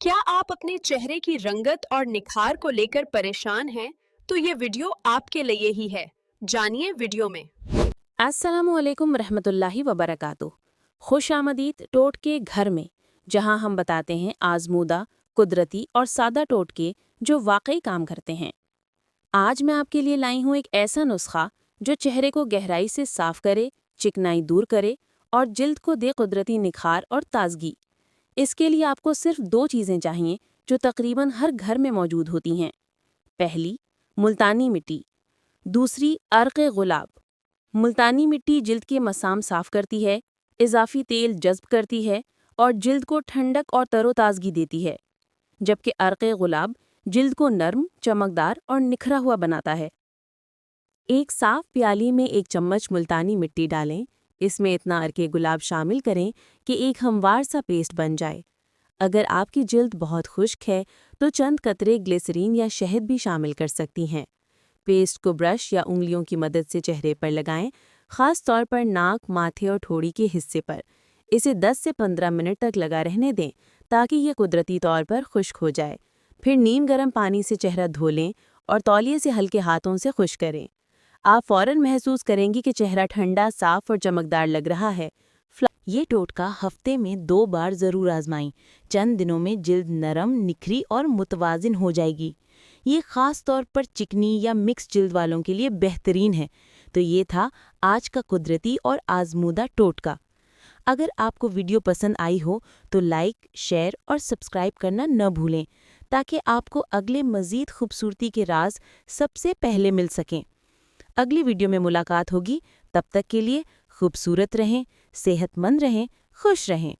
क्या आप अपने चेहरे की रंगत और निखार को लेकर परेशान हैं? तो ये वीडियो आपके लिए ही है। जानिए वीडियो में। अस्सलामुअलैकुम रहमतुल्लाहि वबरकातुह। खुश आमदीद टोटके घर में, जहां हम बताते हैं आजमूदा, कुदरती और सादा टोटके जो वाकई काम करते हैं। आज मैं आपके लिए लाई हूं एक ऐसा नुस्खा जो चेहरे को गहराई से साफ करे, चिकनाई दूर करे और जिल्द को दे कुदरती निखार और ताजगी। इसके लिए आपको सिर्फ दो चीज़ें चाहिए जो तकरीबन हर घर में मौजूद होती हैं। पहली, मुल्तानी मिट्टी। दूसरी, अर्क गुलाब। मुल्तानी मिट्टी जिल्द के मसाम साफ करती है, इजाफी तेल जज्ब करती है और जिल्द को ठंडक और तरोताज़गी देती है, जबकि अर्क गुलाब जिल्द को नर्म, चमकदार और निखरा हुआ बनाता है। एक साफ प्याली में एक चम्मच मुल्तानी मिट्टी डालें। इसमें इतना अर्क गुलाब शामिल करें कि एक हमवार सा पेस्ट बन जाए। अगर आपकी जिल्द बहुत खुश्क है तो चंद कतरे ग्लिसरीन या शहद भी शामिल कर सकती हैं। पेस्ट को ब्रश या उंगलियों की मदद से चेहरे पर लगाएं, खास तौर पर नाक, माथे और ठोड़ी के हिस्से पर। इसे 10 से 15 मिनट तक लगा रहने दें ताकि ये कुदरती तौर पर खुश्क हो जाए। फिर नीम गर्म पानी से चेहरा धो लें और तौलिए से हल्के हाथों से खुश्क करें। आप फौरन महसूस करेंगी कि चेहरा ठंडा, साफ और चमकदार लग रहा है। ये टोटका हफ्ते में 2 बार ज़रूर आजमाएं। चंद दिनों में जिल्द नरम, निखरी और मुतवाजिन हो जाएगी। ये ख़ास तौर पर चिकनी या मिक्स जिल्द वालों के लिए बेहतरीन है। तो ये था आज का कुदरती और आजमूदा टोटका। अगर आपको वीडियो पसंद आई हो तो लाइक, शेयर और सब्सक्राइब करना न भूलें ताकि आपको अगले मज़ीद खूबसूरती के राज सबसे पहले मिल सकें। अगली वीडियो में मुलाकात होगी। तब तक के लिए खूबसूरत रहें, सेहतमंद रहें, खुश रहें।